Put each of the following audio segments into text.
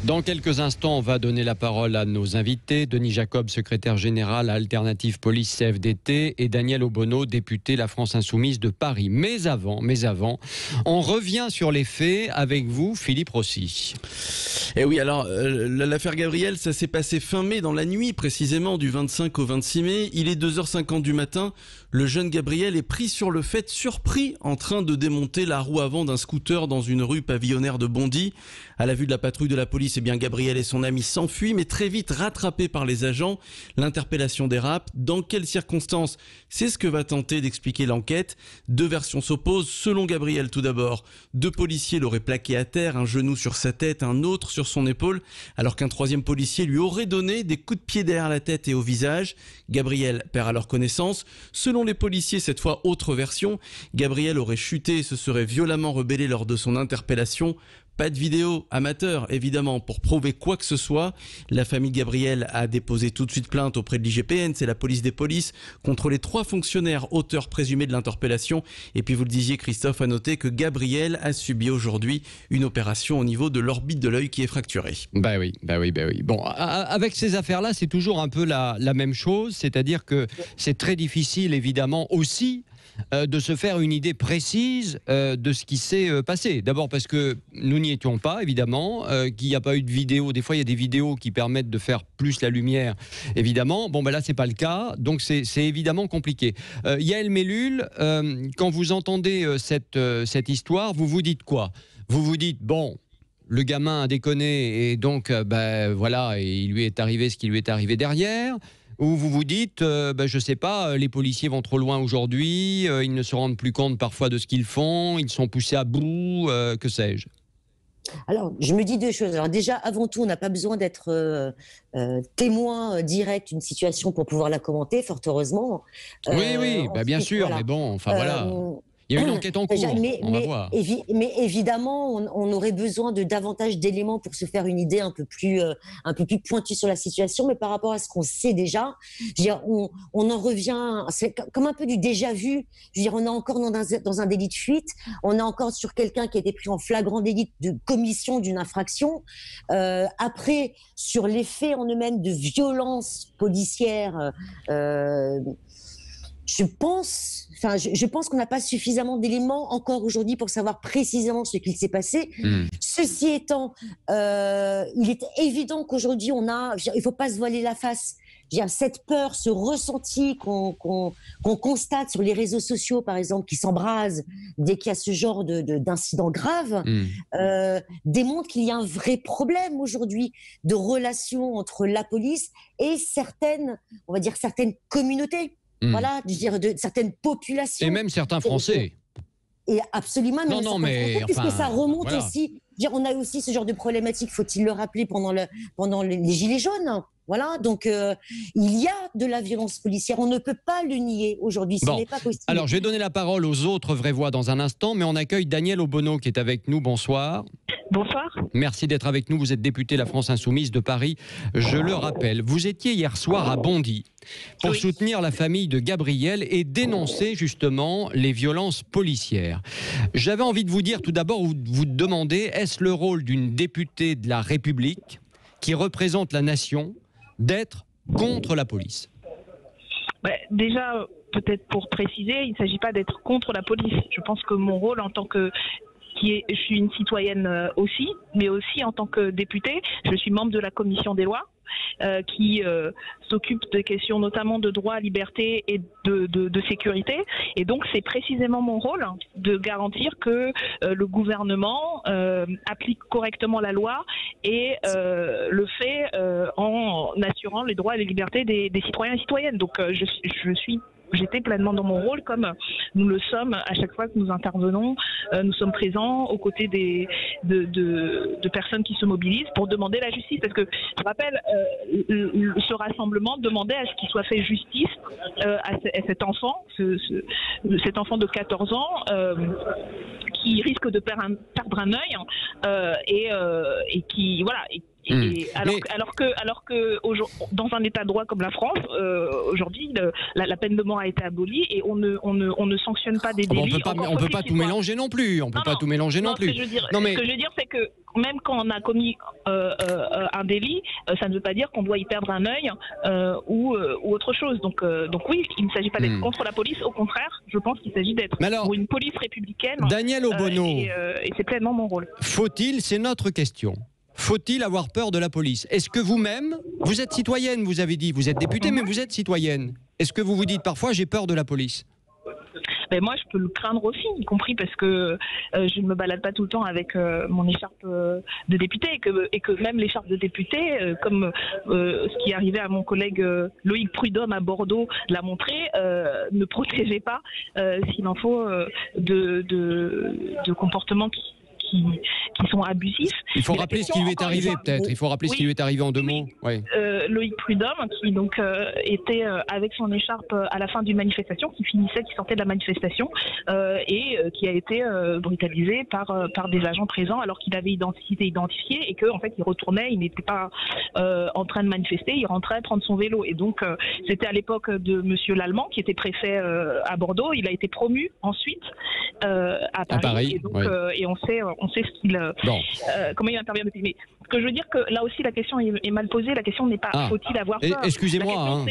Dans quelques instants, on va donner la parole à nos invités. Denis Jacob, secrétaire général à Alternative Police CFDT, et Daniel Obono, député La France Insoumise de Paris. Mais avant, on revient sur les faits avec vous, Philippe Rossi. Et oui, alors l'affaire Gabriel, ça s'est passé fin mai, dans la nuit précisément du 25 au 26 mai. Il est 2h50 du matin. Le jeune Gabriel est pris sur le fait, surpris en train de démonter la roue avant d'un scooter dans une rue pavillonnaire de Bondy. À la vue de la patrouille de la police, Gabriel et son ami s'enfuient, mais très vite rattrapés par les agents. L'interpellation dérape. Dans quelles circonstances? C'est ce que va tenter d'expliquer l'enquête. Deux versions s'opposent. Selon Gabriel, tout d'abord, deux policiers l'auraient plaqué à terre, un genou sur sa tête, un autre sur son épaule, alors qu'un troisième policier lui aurait donné des coups de pied derrière la tête et au visage. Gabriel perd alors connaissance. Selon les policiers, cette fois autre version, Gabriel aurait chuté et se serait violemment rebellé lors de son interpellation. Pas de vidéo amateur, évidemment, pour prouver quoi que ce soit. La famille Gabriel a déposé tout de suite plainte auprès de l'IGPN, c'est la police des polices, contre les trois fonctionnaires auteurs présumés de l'interpellation. Et puis vous le disiez, Christophe, a noté que Gabriel a subi aujourd'hui une opération au niveau de l'orbite de l'œil qui est fracturée. Bah oui. Bon, avec ces affaires-là, c'est toujours un peu la même chose, c'est-à-dire que c'est très difficile, évidemment, aussi, de se faire une idée précise de ce qui s'est passé. D'abord parce que nous n'y étions pas, évidemment, qu'il n'y a pas eu de vidéo. Des fois, il y a des vidéos qui permettent de faire plus la lumière, évidemment. Bon, ben là, c'est pas le cas, donc c'est évidemment compliqué. Yael Mellul, quand vous entendez cette histoire, vous vous dites quoi? Vous vous dites, bon, le gamin a déconné et donc, voilà, et il lui est arrivé ce qui lui est arrivé derrière. Ou vous vous dites, je sais pas, les policiers vont trop loin aujourd'hui, ils ne se rendent plus compte parfois de ce qu'ils font, ils sont poussés à bout, que sais-je? Alors, je me dis deux choses. Alors déjà, avant tout, on n'a pas besoin d'être témoin direct d'une situation pour pouvoir la commenter, fort heureusement. Oui, bien sûr, voilà. Mais bon, enfin voilà. Il y a une enquête en cours, on va voir. Mais évidemment, on aurait besoin de davantage d'éléments pour se faire une idée un peu plus pointue sur la situation. Mais par rapport à ce qu'on sait déjà, je veux dire, on en revient, c'est comme un peu du déjà vu. Je veux dire, on est encore dans un délit de fuite, on est encore sur quelqu'un qui a été pris en flagrant délit de commission d'une infraction. Après, sur les faits en eux-mêmes de violence policière, je pense qu'on n'a pas suffisamment d'éléments encore aujourd'hui pour savoir précisément ce qu'il s'est passé. Ceci étant, il est évident qu'aujourd'hui, il ne faut pas se voiler la face. Cette peur, ce ressenti qu'on constate sur les réseaux sociaux, par exemple, qui s'embrasent dès qu'il y a ce genre d'incident grave, démontre qu'il y a un vrai problème aujourd'hui de relation entre la police et certaines communautés. Voilà, je veux dire, de certaines populations. Et même certains Français. Et absolument, puisque ça remonte voilà. aussi. On a aussi ce genre de problématique, faut-il le rappeler, pendant les Gilets jaunes. Voilà, donc il y a de la violence policière, on ne peut pas le nier aujourd'hui, ce n'est pas possible. Alors, je vais donner la parole aux autres vraies voix dans un instant, mais on accueille Daniel Obono qui est avec nous. Bonsoir. Bonsoir. Merci d'être avec nous. Vous êtes député La France Insoumise de Paris. Je le rappelle, vous étiez hier soir à Bondy pour soutenir la famille de Gabriel et dénoncer justement les violences policières. J'avais envie de vous dire tout d'abord, vous demander, est-ce le rôle d'une députée de la République qui représente la nation d'être contre la police? Déjà, peut-être pour préciser, il ne s'agit pas d'être contre la police. Je pense que mon rôle en tant que je suis une citoyenne aussi, mais aussi en tant que députée, je suis membre de la commission des lois qui s'occupe des questions notamment de droit, liberté et de sécurité. Et donc c'est précisément mon rôle de garantir que le gouvernement applique correctement la loi et le fait en assurant les droits et les libertés des citoyens et citoyennes. Donc j'étais pleinement dans mon rôle, comme nous le sommes à chaque fois que nous intervenons. Nous sommes présents aux côtés de personnes qui se mobilisent pour demander la justice. Parce que, je rappelle, ce rassemblement demandait à ce qu'il soit fait justice à cet enfant, cet enfant de 14 ans qui risque de perdre un œil et qui, voilà, Et alors que dans un état de droit comme la France, aujourd'hui, la peine de mort a été abolie et on ne sanctionne pas des délits. On peut pas tout mélanger non plus. On peut pas tout mélanger non plus. Ce que je veux dire, c'est que même quand on a commis un délit, ça ne veut pas dire qu'on doit y perdre un œil ou autre chose. Donc oui, il ne s'agit pas d'être contre la police. Au contraire, je pense qu'il s'agit d'être pour une police républicaine. Danielle Obono, et c'est pleinement mon rôle. C'est notre question. Faut-il avoir peur de la police? Est-ce que vous-même, vous êtes citoyenne, vous avez dit, vous êtes députée, mais vous êtes citoyenne. Est-ce que vous vous dites parfois, j'ai peur de la police? Ben moi, je peux le craindre aussi, y compris parce que je ne me balade pas tout le temps avec mon écharpe de député et que même l'écharpe de député, comme ce qui est arrivé à mon collègue Loïc Prudhomme à Bordeaux l'a montré, ne protégeait pas, s'il en faut, de comportements qui sont abusifs. Il faut rappeler ce qui lui est arrivé, peut-être. Il faut rappeler ce qui lui est arrivé en 2 mots. Oui. Loïc Prudhomme, qui donc était avec son écharpe à la fin d'une manifestation, qui sortait de la manifestation, et qui a été brutalisé par des agents présents alors qu'il avait été identifié et qu'en fait il retournait, il n'était pas en train de manifester, il rentrait prendre son vélo. Et donc c'était à l'époque de Monsieur Lallemand, qui était préfet à Bordeaux. Il a été promu ensuite à Paris. Et donc, et on sait ce qu'il comment il intervient depuis. Mais ce que je veux dire, que là aussi la question est mal posée. La question n'est pas faut-il avoir peur. Excusez-moi.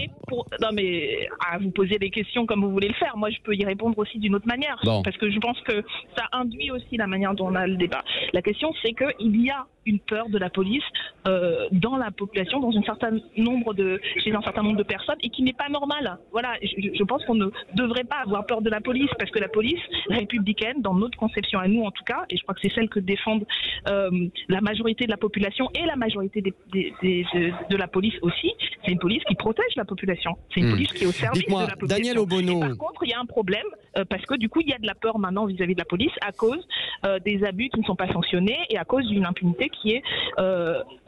Non mais vous posez des questions comme vous voulez le faire. Moi je peux y répondre aussi d'une autre manière, parce que je pense que ça induit aussi la manière dont on a le débat. La question c'est que il y a une peur de la police dans la population, chez un certain nombre de personnes, et qui n'est pas normale. Voilà, je pense qu'on ne devrait pas avoir peur de la police, parce que la police républicaine, dans notre conception à nous en tout cas, et je crois que c'est celle que défendent la majorité de la population et la majorité de la police aussi, c'est une police qui protège la population. C'est une police qui est au service de la population. Danielle Obono. Par contre, il y a un problème, parce que du coup, il y a de la peur maintenant vis-à-vis de la police à cause des abus qui ne sont pas sanctionnés et à cause d'une impunité qui est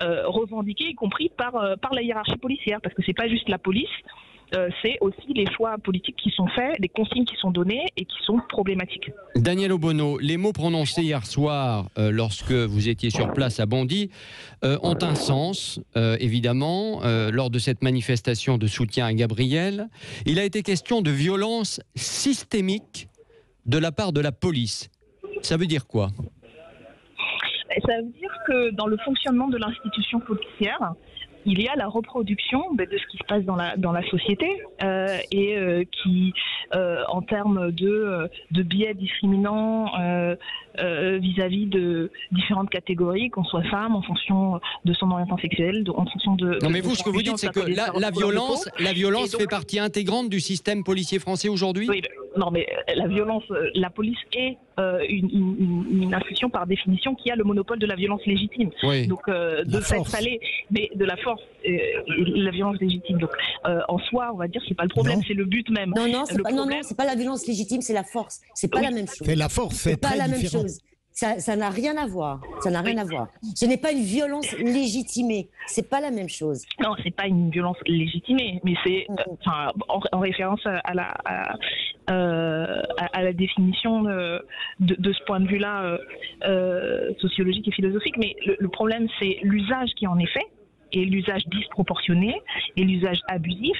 revendiquée, y compris par la hiérarchie policière, parce que c'est pas juste la police, c'est aussi les choix politiques qui sont faits, les consignes qui sont données et qui sont problématiques. Danielle Obono, les mots prononcés hier soir lorsque vous étiez sur place à Bondy ont un sens, évidemment, lors de cette manifestation de soutien à Gabriel. Il a été question de violence systémique de la part de la police. Ça veut dire quoi ? Ça veut dire que dans le fonctionnement de l'institution policière, il y a la reproduction de ce qui se passe dans la société et qui, en termes de biais discriminants vis-à-vis de différentes catégories, qu'on soit femme en fonction de son orientation sexuelle, en fonction de... Non mais vous, ce que vous dites, c'est que la violence donc, fait partie intégrante du système policier français aujourd'hui ? Oui, non mais la violence, la police est une institution par définition qui a le monopole de la violence légitime. Oui. Donc de fait, fallait, mais de la force, la violence légitime. Donc en soi, on va dire, c'est pas le problème, c'est le but même. Non, c'est pas la violence légitime, c'est la force. C'est pas la même chose. C'est la force, c'est pas très la différent. même chose. Ça n'a rien à voir. Ça n'a rien à voir. Ce n'est pas une violence légitimée. C'est pas la même chose. Non, c'est pas une violence légitimée, mais c'est en référence à la définition de ce point de vue-là sociologique et philosophique. Mais le problème, c'est l'usage qui en est fait, et l'usage disproportionné, et l'usage abusif,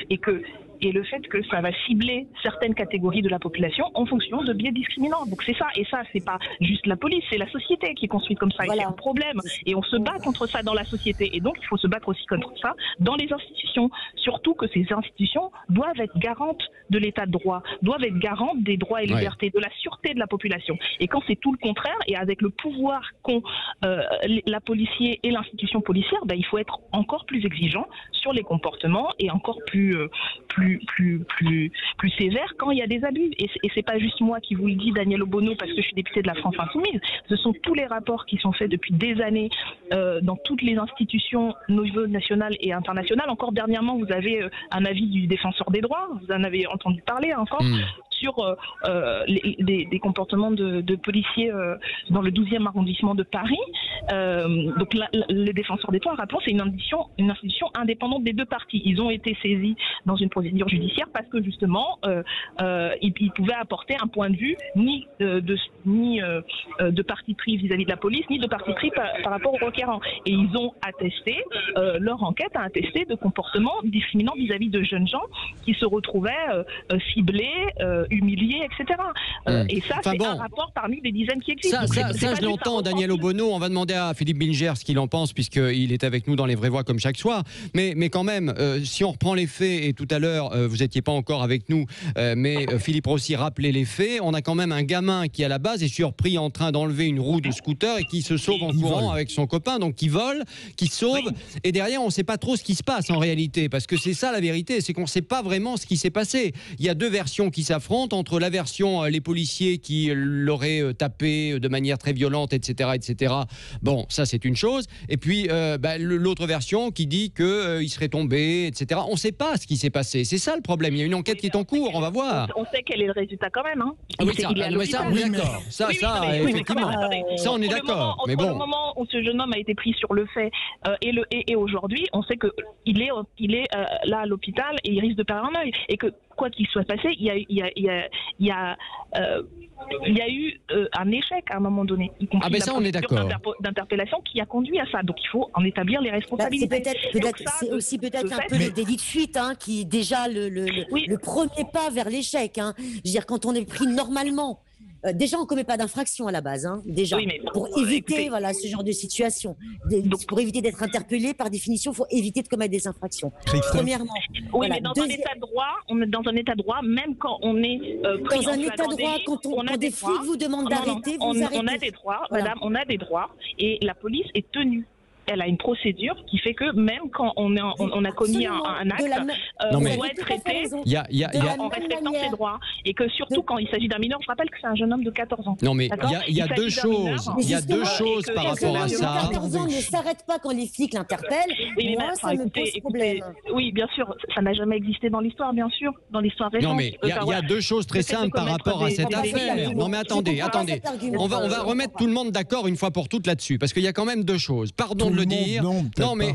et le fait que ça va cibler certaines catégories de la population en fonction de biais discriminants. Donc c'est ça, et ça c'est pas juste la police, c'est la société qui est construite comme ça, et c'est un problème. Et on se bat contre ça dans la société, et donc il faut se battre aussi contre ça dans les institutions. Surtout que ces institutions doivent être garantes de l'état de droit, doivent être garantes des droits et libertés, de la sûreté de la population. Et quand c'est tout le contraire, et avec le pouvoir qu'ont la policier et l'institution policière, il faut être encore plus exigeant sur les comportements et encore plus sévère quand il y a des abus. Et c'est pas juste moi qui vous le dis, Danielle Obono, parce que je suis députée de la France Insoumise. Ce sont tous les rapports qui sont faits depuis des années dans toutes les institutions au niveau national et international. Encore dernièrement, vous avez un avis du défenseur des droits, vous en avez entendu parler encore, sur des comportements de policiers dans le 12e arrondissement de Paris. Donc le défenseur des droits, rappelons, c'est une institution indépendante des deux parties. Ils ont été saisis dans une procédure judiciaire parce que justement ils pouvaient apporter un point de vue ni de parti pris vis-à-vis de la police, ni de parti pris par rapport aux requérants. Et ils ont attesté, leur enquête a attesté de comportements discriminants vis-à-vis de jeunes gens qui se retrouvaient ciblés, humiliés, etc. Et ça, c'est un rapport parmi des dizaines qui existent. Ça je l'entends, Daniel Obono. On va demander à Philippe Bilger ce qu'il en pense, puisqu'il est avec nous dans Les Vraies Voix comme chaque soir. Mais quand même, si on reprend les faits, et tout à l'heure, vous n'étiez pas encore avec nous, mais Philippe Rossi rappelait les faits, on a quand même un gamin qui, à la base, est surpris en train d'enlever une roue de scooter et qui se sauve en courant avec son copain, donc qui vole, qui sauve. Et derrière, on ne sait pas trop ce qui se passe en réalité, parce que c'est ça la vérité, c'est qu'on ne sait pas vraiment ce qui s'est passé. Il y a deux versions qui s'affrontent, entre la version les policiers qui l'auraient tapé de manière très violente, etc., etc. Bon, ça c'est une chose. Et puis l'autre version qui dit qu'il serait tombé, etc. On ne sait pas ce qui s'est passé. C'est ça le problème. Il y a une enquête qui est en cours. On va voir. On sait quel est le résultat quand même. Hein. Ça, on est d'accord. Effectivement. Ça, on est d'accord. Mais bon. Le moment où ce jeune homme a été pris sur le fait et aujourd'hui, on sait qu'il est là à l'hôpital et il risque de perdre un œil. Et que quoi qu'il soit passé, il y a eu un échec à un moment donné. Ça, on est d'accord. D'interpellation qui a conduit à ça. Donc il faut en établir les responsabilités. C'est aussi peut-être un peu le délit de fuite qui est déjà le premier pas vers l'échec. Je veux dire, quand on est pris normalement. Déjà, on ne commet pas d'infraction à la base, déjà, pour éviter ce genre de situation. Pour éviter d'être interpellé, par définition, il faut éviter de commettre des infractions. Premièrement. Oui, mais dans un état de droit, on est dans un état de droit, même quand on est pris dans un état de droit, quand des flics vous demandent d'arrêter, vous arrêtez. On a des droits, madame, on a des droits, et la police est tenue. Elle a une procédure qui fait que même quand on a commis un acte, on doit être traité en respectant ses droits. Et que surtout quand il s'agit d'un mineur, je rappelle que c'est un jeune homme de 14 ans. Non mais il y a deux choses. Il y a deux choses par rapport à ça. 14 ans ne s'arrête pas quand les flics l'interpellent. Moi, ça me pose problème. Oui, bien sûr, ça n'a jamais existé dans l'histoire, bien sûr, dans l'histoire récente. Non mais il y a deux choses très simples par rapport à cette affaire. Non mais attendez. On va remettre tout le monde d'accord une fois pour toutes là-dessus, parce qu'il y a quand même deux choses. Pardon de le dire. Non, mais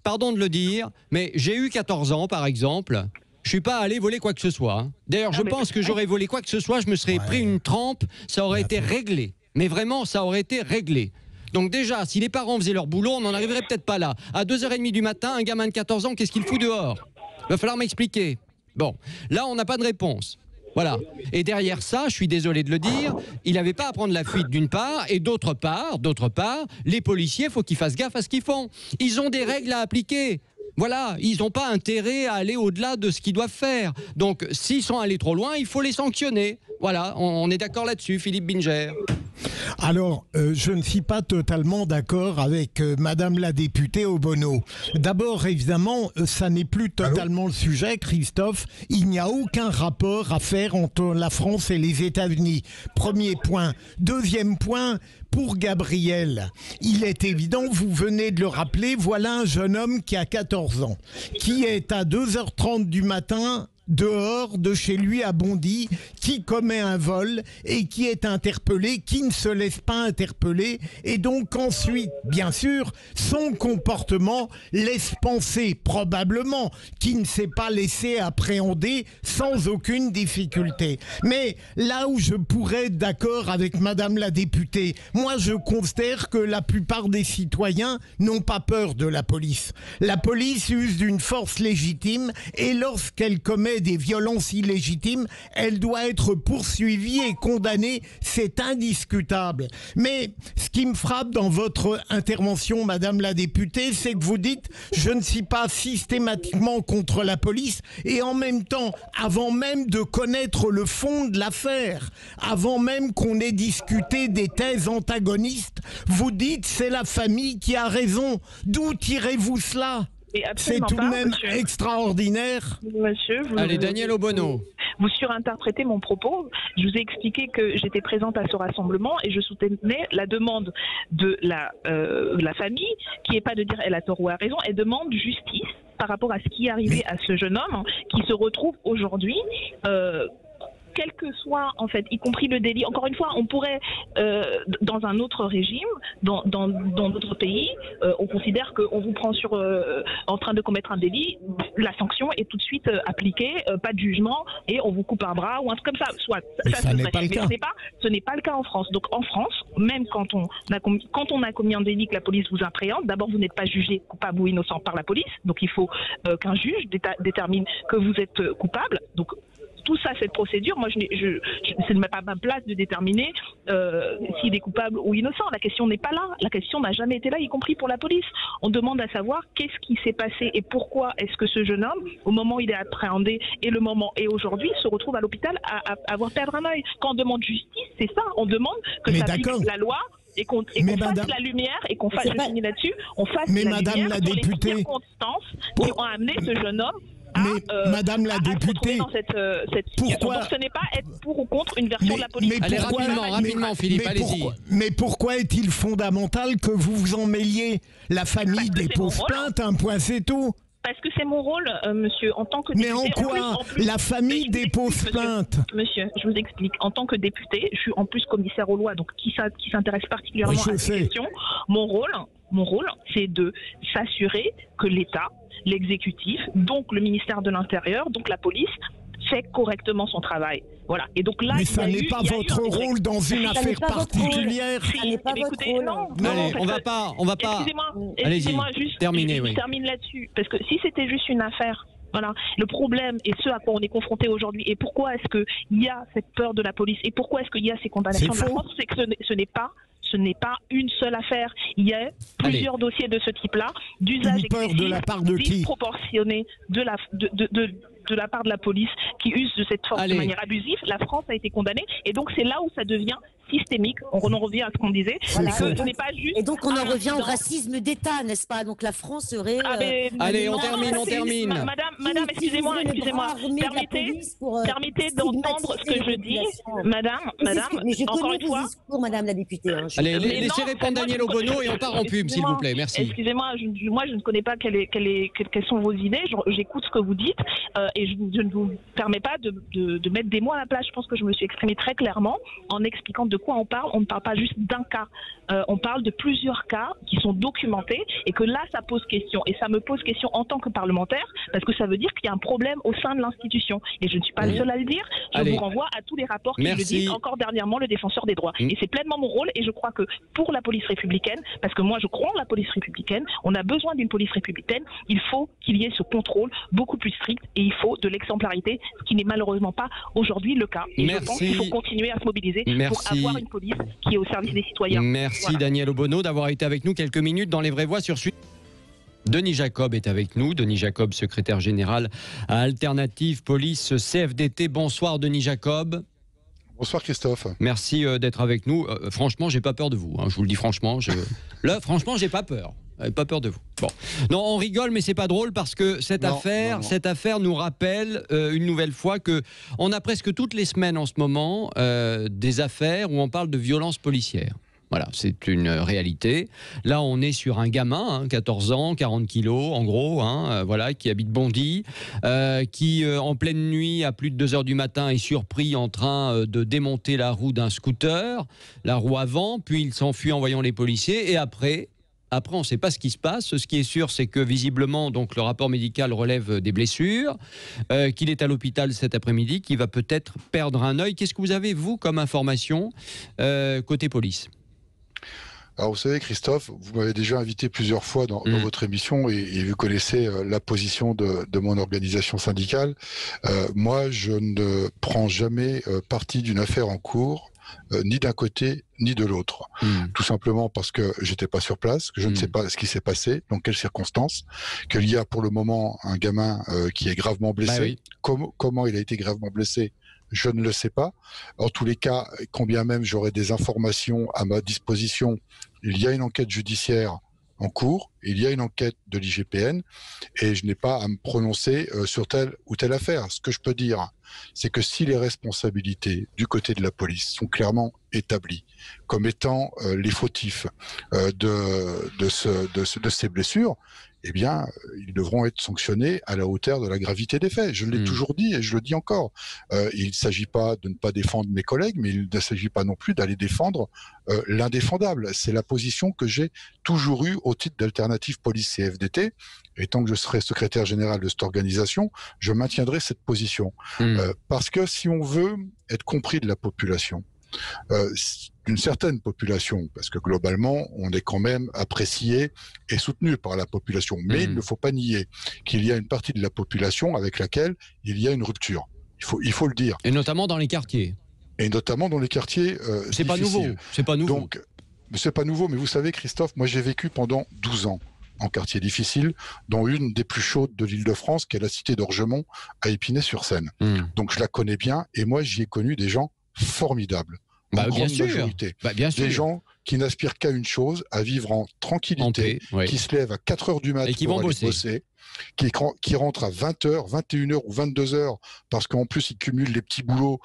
pardon de le dire, mais j'ai eu 14 ans, par exemple. Je suis pas allé voler quoi que ce soit. D'ailleurs, je pense que j'aurais volé quoi que ce soit, je me serais pris une trempe, ça aurait été réglé. Mais vraiment, ça aurait été réglé. Donc déjà, si les parents faisaient leur boulot, on n'en arriverait peut-être pas là. À 2h30 du matin, un gamin de 14 ans, qu'est-ce qu'il fout dehors? Il va falloir m'expliquer. Bon, là, on n'a pas de réponse. Voilà. Et derrière ça, je suis désolé de le dire, il n'avait pas à prendre la fuite d'une part, et d'autre part, les policiers, il faut qu'ils fassent gaffe à ce qu'ils font. Ils ont des règles à appliquer. Voilà, ils n'ont pas intérêt à aller au-delà de ce qu'ils doivent faire. Donc, s'ils sont allés trop loin, il faut les sanctionner. Voilà, on est d'accord là-dessus, Philippe Bilger. Alors, je ne suis pas totalement d'accord avec Madame la députée Obono. D'abord, évidemment, ça n'est plus totalement le sujet, Christophe. Il n'y a aucun rapport à faire entre la France et les États-Unis. Premier point. Deuxième point, pour Gabriel, il est évident, vous venez de le rappeler, voilà un jeune homme qui a 14 ans, qui est à 2h30 du matin dehors de chez lui à Bondy, qui commet un vol et qui est interpellé, qui ne se laisse pas interpeller, et donc ensuite, bien sûr, son comportement laisse penser probablement qu'il ne s'est pas laissé appréhender sans aucune difficulté. Mais là où je pourrais être d'accord avec Madame la députée, moi je considère que la plupart des citoyens n'ont pas peur de la police. La police use d'une force légitime, et lorsqu'elle commet des violences illégitimes, elle doit être poursuivie et condamnée, c'est indiscutable. Mais ce qui me frappe dans votre intervention, Madame la députée, c'est que vous dites « je ne suis pas systématiquement contre la police » et en même temps, avant même de connaître le fond de l'affaire, avant même qu'on ait discuté des thèses antagonistes, vous dites « c'est la famille qui a raison ». D'où tirez-vous cela ? C'est tout de même extraordinaire. Monsieur, allez, Daniel Obono. Vous surinterprétez mon propos. Je vous ai expliqué que j'étais présente à ce rassemblement et je soutenais la demande de la famille, qui n'est pas de dire elle a tort ou a raison, elle demande justice par rapport à ce qui est arrivé à ce jeune homme qui se retrouve aujourd'hui quel que soit, en fait, y compris le délit. Encore une fois, on pourrait, dans un autre régime, dans d'autres pays, on considère qu'on vous prend en train de commettre un délit, la sanction est tout de suite appliquée, pas de jugement, et on vous coupe un bras ou un truc comme ça. Soit, ça n'est pas le cas. Ce n'est pas le cas en France. Donc en France, même quand on a commis un délit que la police vous appréhende, d'abord vous n'êtes pas jugé coupable ou innocent par la police, donc il faut qu'un juge détermine que vous êtes coupable. Donc tout ça, cette procédure, moi, ce n'est pas ma place de déterminer s'il est coupable ou innocent. La question n'est pas là. La question n'a jamais été là, y compris pour la police. On demande à savoir qu'est-ce qui s'est passé et pourquoi est-ce que ce jeune homme, au moment où il est appréhendé et aujourd'hui, se retrouve à l'hôpital à avoir perdre un œil. Quand on demande justice, c'est ça. On demande que ça applique la loi et qu'on fasse la lumière et qu'on fasse, je finis là-dessus, on fasse la lumière sur les circonstances qui ont amené ce jeune homme Madame la députée, dans cette pourquoi donc ce n'est pas être pour ou contre une version de la police. Allez, rapidement, Philippe, allez-y. Mais pourquoi est-il fondamental que vous vous en mêliez? La famille dépose plainte, un point, c'est tout. Parce que c'est mon rôle, monsieur, en tant que député. Mais en quoi la famille dépose plainte? Monsieur, je vous explique. En tant que député, je suis en plus commissaire aux lois, donc qui s'intéresse particulièrement à ces questions. Mon rôle, c'est de s'assurer que l'État, l'exécutif, donc le ministère de l'Intérieur, donc la police, fait correctement son travail. Voilà. Et donc là, mais ça n'est pas votre rôle dans une affaire particulière. Ça n'est pas votre rôle. Non, allez, on va pas. Excusez-moi, juste terminer. Je termine là-dessus, parce que si c'était juste une affaire. Voilà. Le problème et ce à quoi on est confronté aujourd'hui et pourquoi est-ce qu'il y a cette peur de la police et pourquoi est-ce qu'il y a ces condamnations de la France, c'est que ce n'est pas une seule affaire. Il y a plusieurs dossiers de ce type-là, d'usage disproportionné de la part de la police qui use de cette force de manière abusive. La France a été condamnée et donc c'est là où ça devient systémique. On en revient à ce qu'on disait. Voilà. Ce n'est pas juste. Et donc on en revient au racisme d'État, n'est-ce pas? Donc la France serait. Allez, on termine. Madame, excusez-moi. Permettez d'entendre ce que je dis. Madame. Mais je encore connais une fois. vos discours, Madame la députée. Allez, laissez répondre Daniel Obono et on part en pub, s'il vous plaît. Merci. Excusez-moi, moi je ne connais pas quelles sont vos idées. J'écoute ce que vous dites et je ne vous permets pas de mettre des mots à la place. Je pense que je me suis exprimée très clairement en expliquant de quoi on parle. On ne parle pas juste d'un cas. On parle de plusieurs cas qui sont documentés et que là, ça pose question. Et ça me pose question en tant que parlementaire parce que ça veut dire qu'il y a un problème au sein de l'institution. Et je ne suis pas le seul à le dire. Je vous renvoie à tous les rapports qui le disent. Encore dernièrement, le défenseur des droits. Et c'est pleinement mon rôle. Et je crois que pour la police républicaine, parce que moi, je crois en la police républicaine, on a besoin d'une police républicaine. Il faut qu'il y ait ce contrôle beaucoup plus strict et il faut de l'exemplarité, ce qui n'est malheureusement pas aujourd'hui le cas. Et je pense qu'il faut continuer à se mobiliser pour avoir une police qui est au service des citoyens. Merci Daniel Obono d'avoir été avec nous quelques minutes dans Les Vraies Voix sur Suite. Denis Jacob est avec nous. Denis Jacob, secrétaire général à Alternative Police CFDT. Bonsoir Denis Jacob. Bonsoir Christophe. Merci d'être avec nous. Franchement, j'ai pas peur de vous. Je vous le dis franchement. Là, franchement, j'ai pas peur. Pas peur de vous. Bon. Non, on rigole, mais c'est pas drôle parce que cette affaire nous rappelle une nouvelle fois que on a presque toutes les semaines en ce moment des affaires où on parle de violences policières. Voilà, c'est une réalité. Là, on est sur un gamin, 14 ans, 40 kilos, en gros, voilà, qui habite Bondy, qui, en pleine nuit, à plus de 2 heures du matin, est surpris en train de démonter la roue d'un scooter, la roue avant, puis il s'enfuit en voyant les policiers, et après, on ne sait pas ce qui se passe. Ce qui est sûr, c'est que visiblement, donc, le rapport médical relève des blessures, qu'il est à l'hôpital cet après-midi, qu'il va peut-être perdre un œil. Qu'est-ce que vous avez, vous, comme information côté police ? Alors vous savez Christophe, vous m'avez déjà invité plusieurs fois dans votre émission et vous connaissez la position de mon organisation syndicale. Moi, je ne prends jamais parti d'une affaire en cours, ni d'un côté ni de l'autre. Tout simplement parce que j'étais pas sur place, que je ne sais pas ce qui s'est passé, dans quelles circonstances, qu'il y a pour le moment un gamin qui est gravement blessé. Bah oui. Comment il a été gravement blessé ? Je ne le sais pas. En tous les cas, combien même j'aurai des informations à ma disposition, il y a une enquête judiciaire en cours il y a une enquête de l'IGPN et je n'ai pas à me prononcer sur telle ou telle affaire. Ce que je peux dire, c'est que si les responsabilités du côté de la police sont clairement établies comme étant les fautifs de ces blessures, eh bien, ils devront être sanctionnés à la hauteur de la gravité des faits. Je l'ai toujours dit et je le dis encore. Il ne s'agit pas de ne pas défendre mes collègues, mais il ne s'agit pas non plus d'aller défendre l'indéfendable. C'est la position que j'ai toujours eue au titre d'Alternative Police CFDT. Et tant que je serai secrétaire général de cette organisation, je maintiendrai cette position. Parce que si on veut être compris de la population, d'une certaine population, parce que globalement, on est quand même apprécié et soutenu par la population. Mais il ne faut pas nier qu'il y a une partie de la population avec laquelle il y a une rupture. Il faut le dire. Et notamment dans les quartiers. Et notamment dans les quartiers c'est pas nouveau. C'est pas nouveau. Donc, c'est pas nouveau, mais vous savez, Christophe, moi j'ai vécu pendant 12 ans en quartier difficile, dont une des plus chaudes de l'Île-de-France, qui est la cité d'Orgemont, à Épinay-sur-Seine. Donc je la connais bien, et moi j'y ai connu des gens formidables. En grande majorité. Bien sûr. Des gens qui n'aspirent qu'à une chose, à vivre en tranquillité, qui se lèvent à 4 h du matin pour aller bosser, qui rentrent à 20 h, 21 h ou 22 h, parce qu'en plus ils cumulent les petits boulots,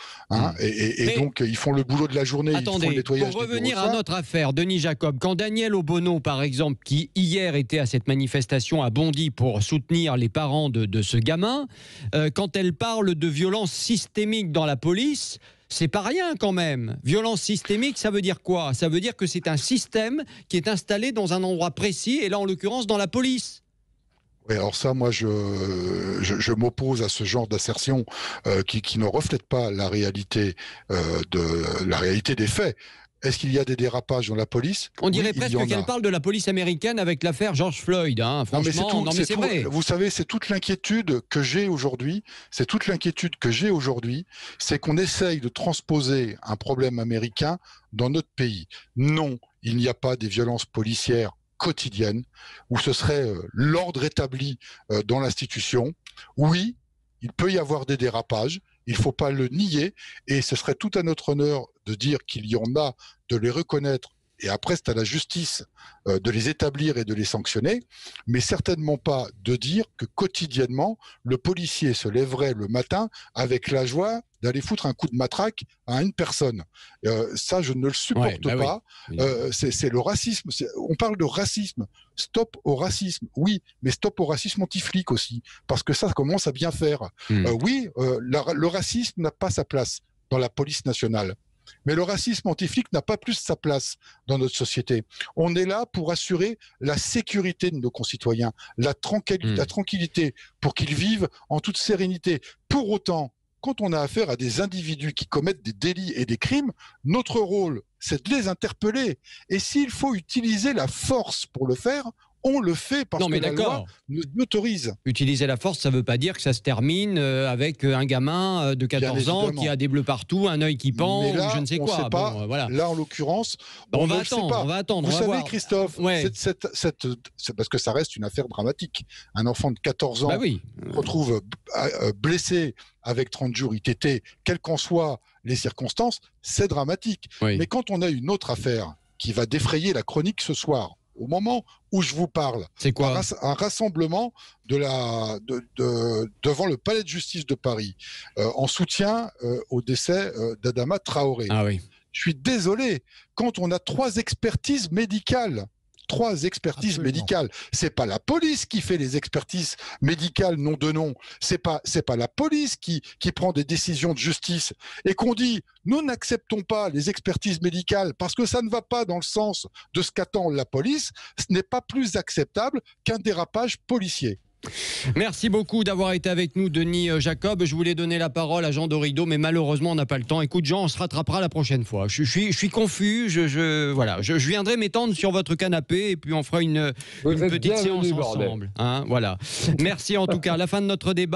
et donc ils font le boulot de la journée, ils font le nettoyage. Pour revenir à notre affaire, Denis Jacob, quand Danielle Obono, par exemple, qui hier était à cette manifestation à Bondy pour soutenir les parents de ce gamin, quand elle parle de violence systémique dans la police, c'est pas rien quand même. Violence systémique, ça veut dire quoi? Ça veut dire que c'est un système qui est installé dans un endroit précis, et là en l'occurrence dans la police. Oui, alors ça, moi, je m'oppose à ce genre d'assertion qui ne reflète pas la réalité des faits. Est-ce qu'il y a des dérapages dans la police? On dirait presque qu'elle parle de la police américaine avec l'affaire George Floyd. Franchement, non mais c'est vrai. Vous savez, c'est toute l'inquiétude que j'ai aujourd'hui. C'est qu'on essaye de transposer un problème américain dans notre pays. Non, il n'y a pas des violences policières quotidiennes où ce serait l'ordre établi dans l'institution. Oui, il peut y avoir des dérapages. Il ne faut pas le nier, et ce serait tout à notre honneur de dire qu'il y en a, de les reconnaître, et après c'est à la justice de les établir et de les sanctionner, mais certainement pas de dire que quotidiennement, le policier se lèverait le matin avec la joie d'aller foutre un coup de matraque à une personne. Ça, je ne le supporte pas. Oui. C'est le racisme. On parle de racisme. Stop au racisme. Oui, mais stop au racisme anti-flic aussi, parce que ça commence à bien faire. Le racisme n'a pas sa place dans la police nationale. Mais le racisme anti-flic n'a pas plus sa place dans notre société. On est là pour assurer la sécurité de nos concitoyens, la tranquillité, pour qu'ils vivent en toute sérénité. Pour autant, quand on a affaire à des individus qui commettent des délits et des crimes, notre rôle, c'est de les interpeller. Et s'il faut utiliser la force pour le faire, on le fait parce que la loi nous autorise. Utiliser la force, ça ne veut pas dire que ça se termine avec un gamin de 14 ans qui a des bleus partout, un œil qui pend, là, ou je ne sais quoi. Sait pas. Voilà. Là, en l'occurrence, on va attendre. Vous savez, Christophe, c'est parce que ça reste une affaire dramatique. Un enfant de 14 ans se retrouve blessé avec 30 jours ITT, quelles qu'en soient les circonstances, c'est dramatique. Mais quand on a une autre affaire qui va défrayer la chronique ce soir, au moment où je vous parle, c'est quoi? Un rassemblement devant le palais de justice de Paris en soutien au décès d'Adama Traoré. Ah oui. Je suis désolé, quand on a 3 expertises médicales, c'est pas la police qui fait les expertises médicales nom de nom, c'est pas la police qui prend des décisions de justice, et qu'on dit nous n'acceptons pas les expertises médicales parce que ça ne va pas dans le sens de ce qu'attend la police, ce n'est pas plus acceptable qu'un dérapage policier. Merci beaucoup d'avoir été avec nous, Denis Jacob. Je voulais donner la parole à Jean Dorido, mais malheureusement, on n'a pas le temps. Écoute, Jean, on se rattrapera la prochaine fois. Je suis confus. Je viendrai m'étendre sur votre canapé et puis on fera une petite séance ensemble. Voilà. Merci en tout cas. À la fin de notre débat.